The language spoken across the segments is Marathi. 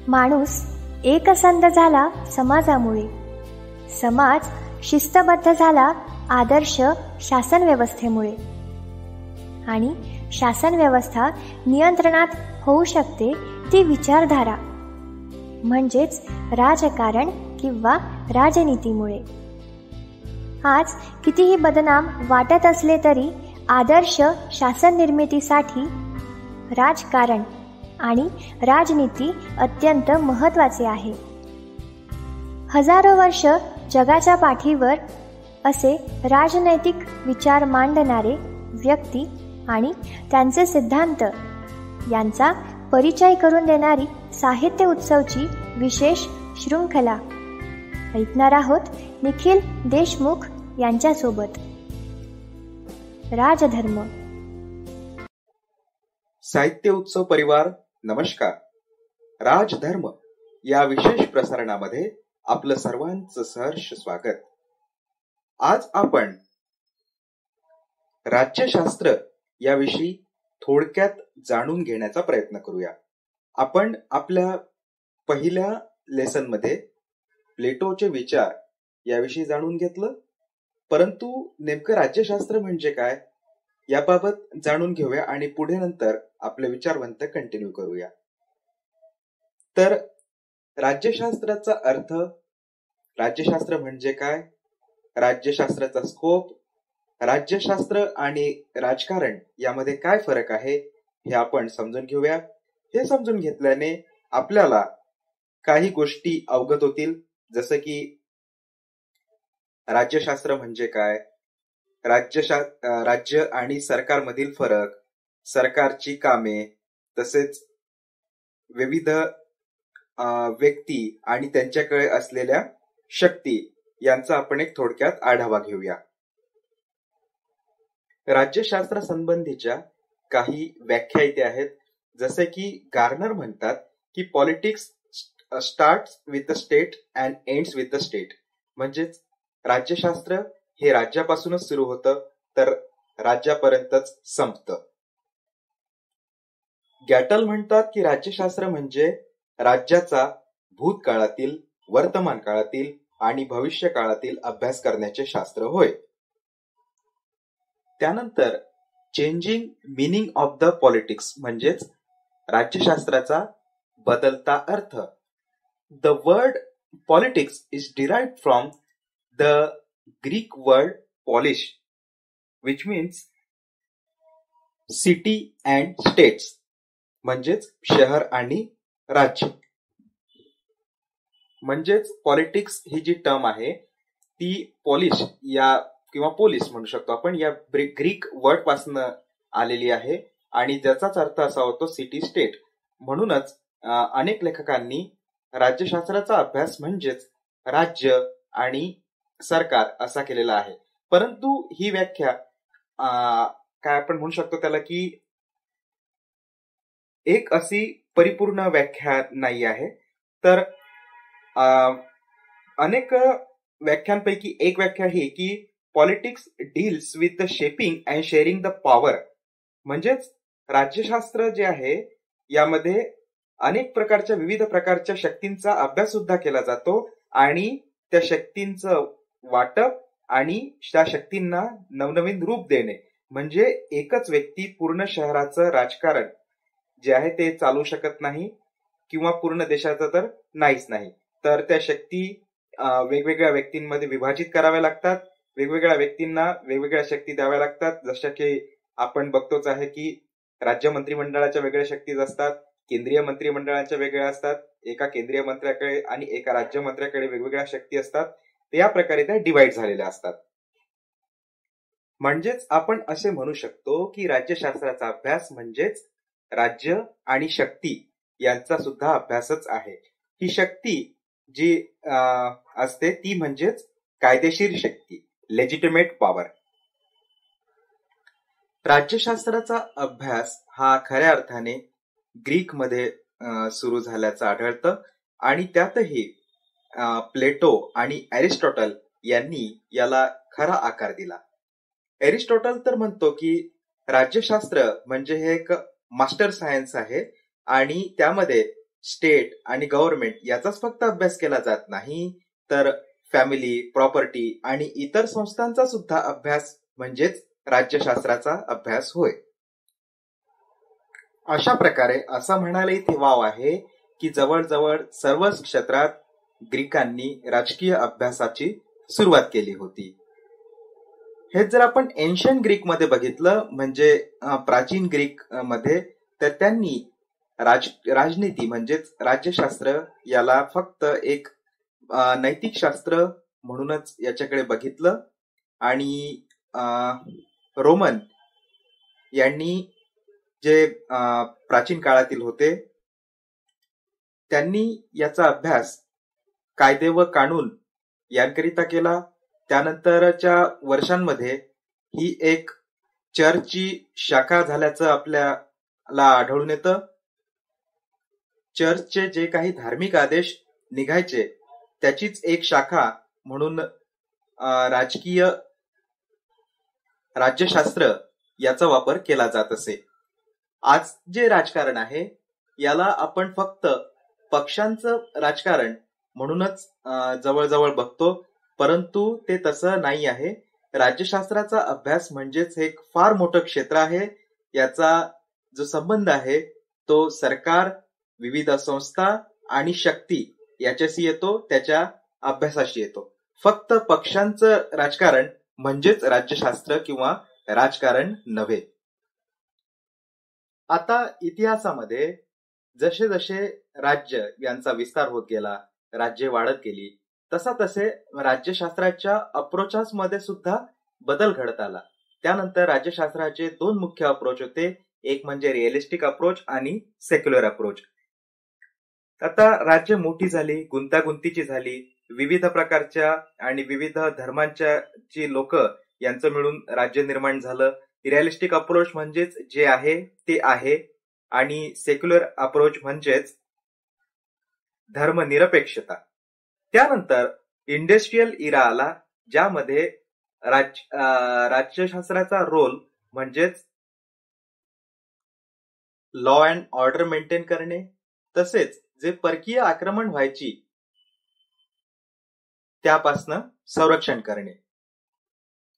माणूस एकसंध झाला समाजामुळे, समाज शिस्तबद्ध झाला आदर्श शासन व्यवस्थेमुळे, आणि शासन व्यवस्था नियंत्रणात होऊ शकते ती विचारधारा म्हणजेच राजकारण किंवा राजनीतीमुळे. आज कितीही बदनाम वाटत असले तरी आदर्श शासन निर्मितीसाठी राजकारण आणि राजनीती अत्यंत महत्त्वाचे आहे. हजारो वर्ष जगाच्या पाठीवर असे राजनैतिक विचार मांडणारे व्यक्ती आणि त्यांचे सिद्धांत यांचा परिचय करून देणारी साहित्य उत्सवची विशेष शृंखला ऐकणार आहोत निखिल देशमुख यांच्यासोबत. राजधर्म. साहित्य उत्सव परिवार नमस्कार. राजधर्म या विशेष प्रसारणामध्ये आपलं सर्वांचं सहर्ष स्वागत. आज आपण राज्यशास्त्र याविषयी थोडक्यात जाणून घेण्याचा प्रयत्न करूया. आपण आपल्या पहिल्या लेसन मध्ये प्लेटोचे विचार याविषयी जाणून घेतलं, परंतु नेमकं राज्यशास्त्र म्हणजे काय याबाबत जाणून घेऊया आणि पुढे नंतर आपले विचारवंत कंटिन्यू करूया. तर राज्यशास्त्राचा अर्थ, राज्यशास्त्र म्हणजे काय, राज्यशास्त्राचा स्कोप, राज्यशास्त्र आणि राजकारण यामध्ये काय फरक आहे हे आपण समजून घेऊया. हे समजून घेतल्याने आपल्याला काही गोष्टी अवगत होतील, जसं की राज्यशास्त्र म्हणजे काय, राज्य आणि सरकारमधील फरक, सरकारची कामे, तसेच विविध व्यक्ती आणि त्यांच्याकडे असलेल्या शक्ती यांचा आपण एक थोडक्यात आढावा घेऊया. राज्यशास्त्र संबंधीच्या काही व्याख्या इथे आहेत, जसे की गार्नर म्हणतात की politics starts with the state and ends with the state. म्हणजेच राज्यशास्त्र हे राज्यापासूनच सुरू होतं तर राज्यापर्यंतच संपतं. गॅटल म्हणतात की राज्यशास्त्र म्हणजे राज्याचा भूतकाळातील, वर्तमान काळातील आणि भविष्य काळातील अभ्यास करण्याचे शास्त्र होय. त्यानंतर changing meaning of the politics म्हणजेच राज्यशास्त्राचा बदलता अर्थ. The word politics is derived from the Greek word polish which means city and states, म्हणजेच शहर आणि राज्य. म्हणजेच पॉलिटिक्स ही जी टर्म आहे ती पॉलिश या किंवा पोलिस म्हणू शकतो आपण, या ग्रीक वर्ड पासून आलेली आहे आणि ज्याचाच अर्थ असा होतो सिटी स्टेट. म्हणूनच अनेक लेखकांनी राज्यशास्त्राचा अभ्यास म्हणजेच राज्य आणि सरकार असा केलेला आहे. परंतु ही व्याख्या काय आपण म्हणू शकतो त्याला की एक अशी परिपूर्ण व्याख्या नाही आहे. तर अनेक व्याख्यांपैकी एक व्याख्या ही की politics deals with the shaping and sharing the power. म्हणजेच राज्यशास्त्र जे आहे यामध्ये अनेक प्रकारच्या विविध प्रकारच्या शक्तींचा अभ्यास सुद्धा केला जातो आणि त्या शक्तींचं वाटप आणि त्या शक्तींना नवनवीन रूप देणे. म्हणजे एकच व्यक्ती पूर्ण शहराचं राजकारण जे आहे ते चालू शकत नाही किंवा पूर्ण देशाचं तर नाहीच नाही. तर त्या शक्ती वेगवेगळ्या व्यक्तींमध्ये विभाजित कराव्या लागतात, वेगवेगळ्या व्यक्तींना वेगवेगळ्या शक्ती द्याव्या लागतात. जशा की आपण बघतोच आहे की राज्य मंत्रिमंडळाच्या वेगळ्या शक्ती असतात, केंद्रीय मंत्रिमंडळाच्या वेगळ्या असतात, एका केंद्रीय मंत्र्याकडे आणि एका राज्य मंत्र्याकडे वेगवेगळ्या शक्ती असतात. या प्रकारे त्या डिवाइड झालेल्या असतात. म्हणजेच आपण असे म्हणू शकतो की राज्यशास्त्राचा अभ्यास म्हणजेच राज्य आणि शक्ती यांचा सुद्धा अभ्यासच आहे. ही शक्ती जी असते ती म्हणजेच कायदेशीर शक्ती, लेजिटिमेट पॉवर. राज्यशास्त्राचा अभ्यास हा खऱ्या अर्थाने ग्रीक मध्ये सुरू झाल्याचं आढळतं आणि त्यातही प्लेटो आणि एरिस्टॉटल यांनी याला खरा आकार दिला. एरिस्टॉटल तर म्हणतो की राज्यशास्त्र म्हणजे हे एक मास्टर सायन्स आहे आणि त्यामध्ये स्टेट आणि गव्हर्नमेंट याचाच फक्त अभ्यास केला जात नाही, तर फॅमिली, प्रॉपर्टी आणि इतर संस्थांचा सुद्धा अभ्यास म्हणजेच राज्यशास्त्राचा अभ्यास होय. अशा प्रकारे असं म्हणायला इथे वाव आहे की जवळजवळ सर्वच क्षेत्रात ग्रीकांनी राजकीय अभ्यासाची सुरुवात केली होती. हे जर आपण एन्शियंट ग्रीक मध्ये बघितलं, म्हणजे प्राचीन ग्रीक मध्ये, तर त्यांनी राजनीती म्हणजेच राज्यशास्त्र याला फक्त एक नैतिक शास्त्र म्हणूनच याच्याकडे बघितलं. आणि रोमन यांनी जे प्राचीन काळातील होते त्यांनी याचा अभ्यास कायदे व कानून यांकरिता केला. त्यानंतरच्या वर्षांमध्ये ही एक चर्चची शाखा झाल्याचं आपल्याला आढळून येतं. चर्चचे जे काही धार्मिक आदेश निघायचे त्याचीच एक शाखा म्हणून राज्यशास्त्र याचा वापर केला जात असे. आज जे राजकारण आहे याला आपण फक्त पक्षांचं राजकारण म्हणूनच जवळजवळ बघतो, परंतु ते तसं नाही आहे. राज्यशास्त्राचा अभ्यास म्हणजेच एक फार मोठं क्षेत्र आहे. याचा जो संबंध आहे तो सरकार, विविध संस्था आणि शक्ती याच्याशी येतो, त्याच्या अभ्यासाशी येतो. फक्त पक्षांचं राजकारण म्हणजेच राज्यशास्त्र किंवा राजकारण नव्हे. आता इतिहासामध्ये जसे जसे राज्य यांचा विस्तार होत गेला, राज्ये वाढत गेली, तसे राज्यशास्त्राच्या अप्रोचेस मध्ये सुद्धा बदल घडत आला. त्यानंतर राज्यशास्त्राचे दोन मुख्य अप्रोच होते, एक म्हणजे रिअलिस्टिक अप्रोच आणि सेक्युलर अप्रोच. आता राज्य मोठी झाली, गुंतागुंतीची झाली, विविध प्रकारच्या आणि विविध धर्मांच्या लोक यांचं मिळून राज्य निर्माण झालं. रिअलिस्टिक अप्रोच म्हणजेच जे आहे ते आहे, आणि सेक्युलर अप्रोच म्हणजेच धर्मनिरपेक्षता. त्यानंतर इंडस्ट्रियल इरा आला, ज्यामध्ये राज्यशास्त्राचा रोल म्हणजेच लॉ अँड ऑर्डर मेंटेन करणे, तसेच जे परकीय आक्रमण व्हायची त्यापासनं संरक्षण करणे.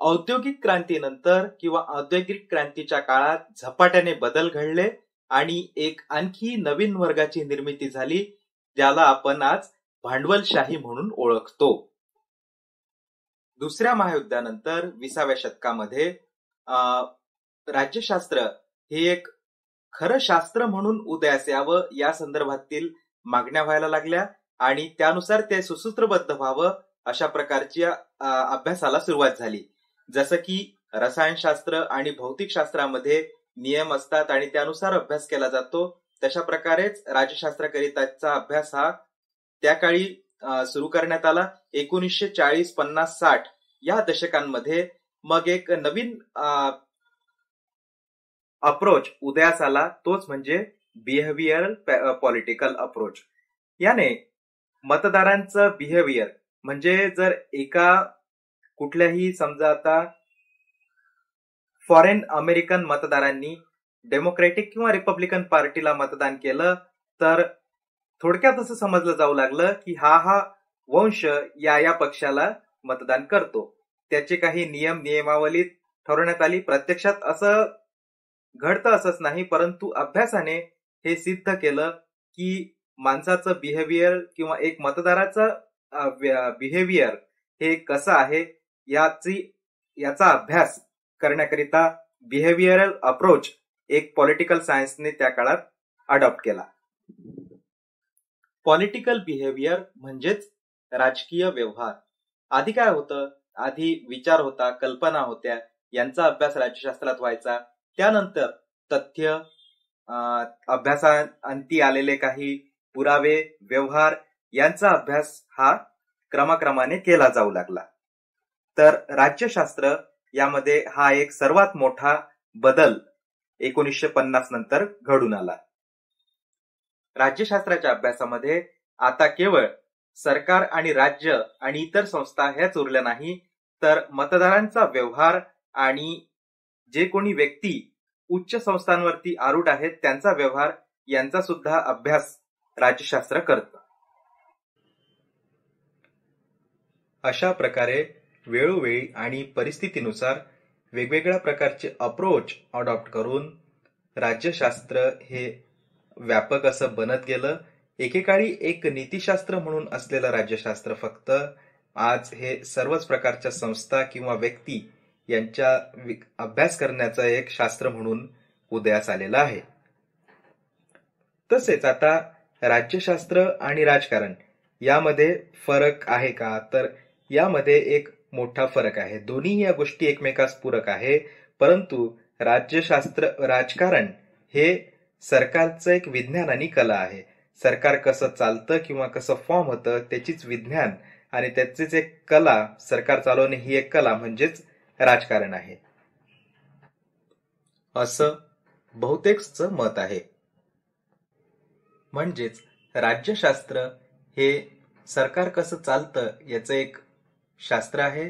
औद्योगिक क्रांतीनंतर किंवा औद्योगिक क्रांतीच्या काळात झपाट्याने बदल घडले आणि एक आणखी नवीन वर्गाची निर्मिती झाली, ज्याला आपण आज भांडवलशाही म्हणून ओळखतो. दुसऱ्या महायुद्धानंतर 20व्या शतकामध्ये राज्यशास्त्र हे एक खरं शास्त्र म्हणून उदयास यावं या संदर्भातील मागण्या व्हायला लागल्या आणि त्यानुसार ते सुसूत्रबद्ध व्हावं अशा प्रकारच्या अभ्यासाला सुरुवात झाली. जसं की रसायनशास्त्र आणि भौतिकशास्त्रामध्ये नियम असतात आणि त्यानुसार अभ्यास केला जातो, तशा प्रकारेच राज्यशास्त्राकरिताचा अभ्यास हा त्या काळी सुरू करण्यात आला. 1940, 50, 60 या दशकांमध्ये मग एक नवीन अप्रोच उदयास आला, तोच म्हणजे बिहेवियरल पॉलिटिकल अप्रोच. याने मतदारांचं बिहेवियर म्हणजे जर एका कुठल्याही समजा आता फॉरेन अमेरिकन मतदारांनी डेमोक्रॅटिक किंवा रिपब्लिकन पार्टीला मतदान केलं तर थोडक्यात असं समजलं जाऊ लागलं की हा वंश या पक्षाला मतदान करतो. त्याचे काही नियमावली ठरवण्यात आली. प्रत्यक्षात असं घडतं असंच नाही, परंतु अभ्यासाने हे सिद्ध केलं की माणसाचं बिहेवियर किंवा एक मतदाराचं बिहेवियर हे कसं आहे याचा अभ्यास करण्याकरिता बिहेवियरल अप्रोच एक पॉलिटिकल सायन्सने त्या काळात अडॉप्ट केला. पॉलिटिकल बिहेवियर म्हणजेच राजकीय व्यवहार. आधी काय होतं? आधी विचार होता, कल्पना होत्या, यांचा अभ्यास राज्यशास्त्रात व्हायचा. त्यानंतर तथ्य, अभ्यासाअंती आलेले काही पुरावे, व्यवहार यांचा अभ्यास हा क्रमाक्रमाने केला जाऊ लागला. तर राज्यशास्त्र यामध्ये हा एक सर्वात मोठा बदल 1950 नंतर घडून आला. राज्यशास्त्राच्या अभ्यासामध्ये आता केवळ सरकार आणि राज्य आणि इतर संस्था ह्याच उरल्या नाही, तर मतदारांचा व्यवहार आणि जे कोणी व्यक्ती उच्च संस्थांवरती आरूढ आहेत त्यांचा व्यवहार यांचा सुद्धा अभ्यास राज्यशास्त्र करतं. अशा प्रकारे वेळोवेळी आणि परिस्थितीनुसार वेगवेगळ्या प्रकारचे अप्रोच अडॉप्ट करून राज्यशास्त्र हे व्यापक असं बनत गेलं. एकेकाळी एक नीतिशास्त्र म्हणून असलेलं राज्यशास्त्र फक्त आज हे सर्वच प्रकारच्या संस्था किंवा व्यक्ती यांच्या अभ्यास करण्याचं एक शास्त्र म्हणून उदयास आलेलं आहे. तसेच आता राज्यशास्त्र आणि राजकारण यामध्ये फरक आहे का, तर यामध्ये एक मोठा फरक आहे. दोन्ही या गोष्टी एकमेकास पूरक आहे, परंतु राजकारण हे सरकारचं एक विज्ञान आणि कला आहे. सरकार कसं चालतं किंवा कसं फॉर्म होतं त्याचीच विज्ञान आणि त्याचीच एक कला, सरकार चालवणे ही एक कला म्हणजेच राजकारण आहे, असं बहुतेकचं मत आहे. म्हणजेच राज्यशास्त्र हे सरकार कसं चालतं याचं एक शास्त्र आहे.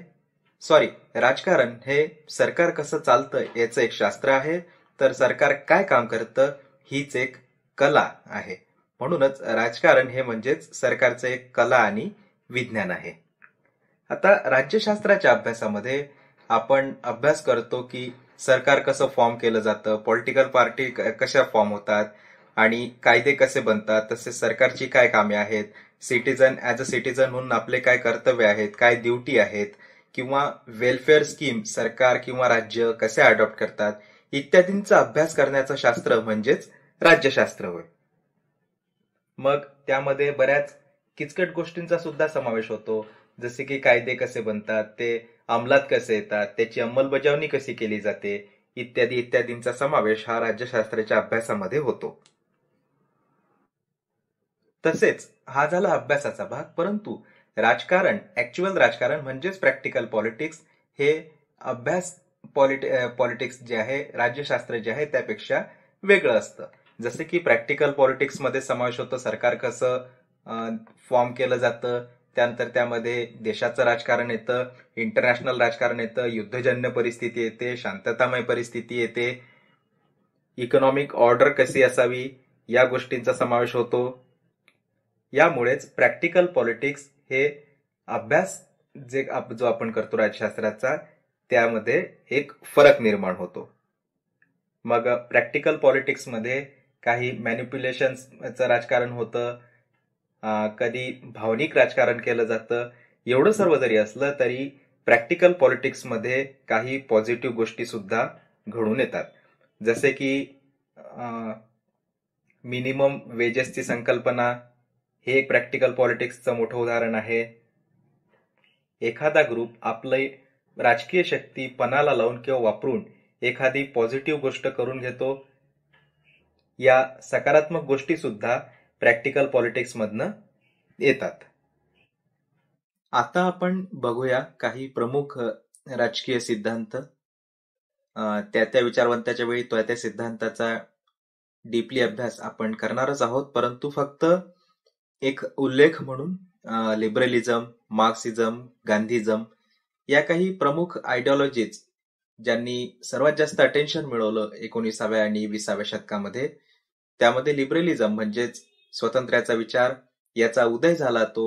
राजकारण हे सरकार कसं चालतं याचं एक शास्त्र आहे, तर सरकार काय काम करतं हीच एक कला आहे. म्हणूनच राजकारण हे म्हणजेच सरकारचं एक कला आणि विज्ञान आहे. आता राज्यशास्त्राच्या अभ्यासामध्ये आपण अभ्यास करतो की सरकार कसं फॉर्म केलं जातं, पॉलिटिकल पार्टी कशा फॉर्म होतात आणि कायदे कसे बनतात, तसेच सरकारची काय कामे आहेत, ॲज अ सिटीजन म्हणून आपले काय कर्तव्य आहेत, काय ड्युटी आहेत, किंवा वेलफेअर स्कीम सरकार किंवा राज्य कसे अडॉप्ट करतात इत्यादींचा अभ्यास करण्याचं शास्त्र म्हणजेच राज्यशास्त्र होय. मग त्यामध्ये बऱ्याच किचकट गोष्टींचा सुद्धा समावेश होतो, जसे की कायदे कसे बनतात, ते अंमलात कसे येतात, त्याची अंमलबजावणी कशी केली जाते इत्यादींचा समावेश हा राज्यशास्त्राच्या अभ्यासामध्ये होतो. तसेच हा झाला अभ्यासाचा भाग, परंतु ऍक्च्युअल राजकारण म्हणजेच प्रॅक्टिकल पॉलिटिक्स हे अभ्यास पॉलिटिक्स जे आहे, राज्यशास्त्र जे आहे त्यापेक्षा वेगळं असतं. जसे की प्रॅक्टिकल पॉलिटिक्स मध्ये समावेश होतं सरकार कसं फॉर्म केलं जातं, त्यानंतर त्यामध्ये देशाचं राजकारण येतं, इंटरनॅशनल राजकारण येतं, युद्धजन्य परिस्थिती येते, शांततामय परिस्थिती येते, इकॉनॉमिक ऑर्डर कशी असावी या गोष्टींचा समावेश होतो. यामुळेच प्रॅक्टिकल पॉलिटिक्स हे अभ्यास जो आपण करतो राज्यशास्त्राचा त्यामध्ये एक फरक निर्माण होतो. मग प्रॅक्टिकल पॉलिटिक्स मध्ये काही मॅनिप्युलेशनचं राजकारण होतं, कधी भावनिक राजकारण केलं जातं. एवढं सर्व जरी असलं तरी प्रॅक्टिकल पॉलिटिक्स मध्ये काही पॉझिटिव्ह गोष्टी सुद्धा घडून येतात. जसे की मिनिमम वेजेसची संकल्पना हे एक प्रॅक्टिकल पॉलिटिक्सचं मोठं उदाहरण आहे. एखादा ग्रुप आपली राजकीय शक्ती पणाला लावून किंवा वापरून एखादी पॉझिटिव्ह गोष्ट करून घेतो. या सकारात्मक गोष्टी सुद्धा प्रॅक्टिकल पॉलिटिक्स मधनं येतात. आता आपण बघूया काही प्रमुख राजकीय सिद्धांत. त्या विचारवंताच्या वेळी त्या सिद्धांताचा डीपली अभ्यास आपण करणारच आहोत, परंतु फक्त एक उल्लेख म्हणून लिबरलिझम, मार्क्सिझम, गांधीझम या काही प्रमुख आयडिओलॉजीज ज्यांनी सर्वात जास्त अटेन्शन मिळवलं 19व्या आणि 20व्या शतकामध्ये, त्यामध्ये लिबरलिझम म्हणजेच स्वातंत्र्याचा विचार याचा उदय झाला तो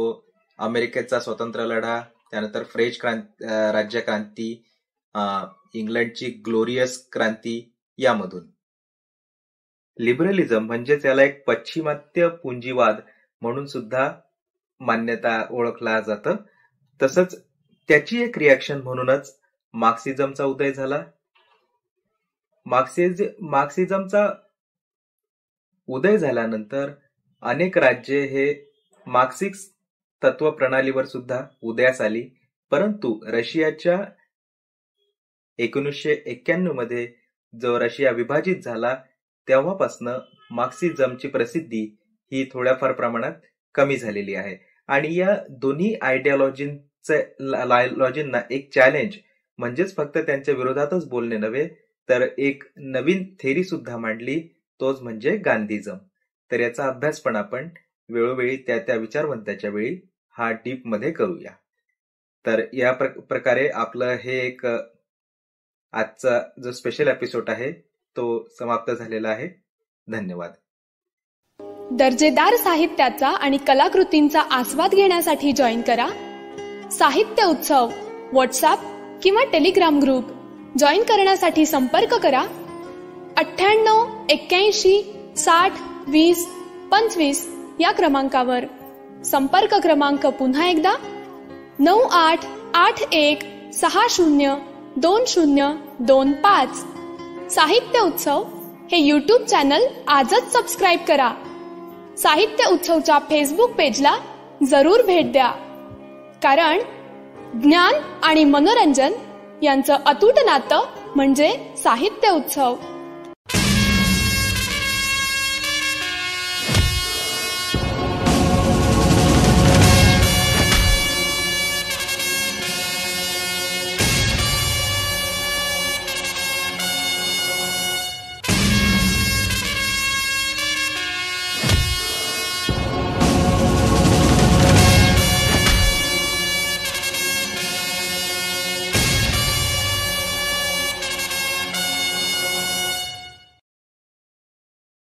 अमेरिकेचा स्वातंत्र्य लढा, त्यानंतर फ्रेंच राज्यक्रांती, इंग्लंडची ग्लोरियस क्रांती यामधून. लिबरलिझम म्हणजे त्याला एक पश्चिमात्य पुंजीवाद म्हणून सुद्धा मान्यता ओळखला जातं. तसंच त्याची एक रिॲक्शन म्हणूनच मार्क्सिझमचा उदय झाला. मार्क्सिझमचा उदय झाल्यानंतर अनेक राज्ये हे मार्क्सिस्ट तत्वप्रणालीवर सुद्धा उदयास आली, परंतु रशियाच्या 1991 मध्ये जो रशिया विभाजित झाला तेव्हापासनं मार्क्सिझमची प्रसिद्धी ही थोड्याफार प्रमाणात कमी झालेली आहे. आणि या दोन्ही आयडिओलॉजींना एक चॅलेंज म्हणजेच फक्त त्यांच्या विरोधातच बोलणे नव्हे तर एक नवीन थेरी सुद्धा मांडली, तोच म्हणजे गांधीझम. तर याचा अभ्यास पण आपण वेळोवेळी त्या विचारवंताच्या वेळी हा डीप मध्ये करूया. तर या प्रकारे आपलं हे एक आजचा जो स्पेशल एपिसोड आहे तो समाप्त झालेला आहे. धन्यवाद. दर्जेदार साहित्याचा आणि कलाकृतींचा आस्वाद घेण्यासाठी जॉईन करा साहित्य उत्सव व्हॉट्सअप किंवा टेलिग्राम ग्रुप. जॉईन करण्यासाठी संपर्क करा 98 81 60 20 25 या क्रमांकावर. संपर्क क्रमांक पुन्हा एकदा 9881 60 2025. साहित्य उत्सव हे यूट्यूब चॅनल आजच सबस्क्राईब करा. साहित्य उत्सवच्या फेसबुक पेजला जरूर भेट द्या, कारण ज्ञान आणि मनोरंजन यांचं अतूट नातं म्हणजे साहित्य उत्सव.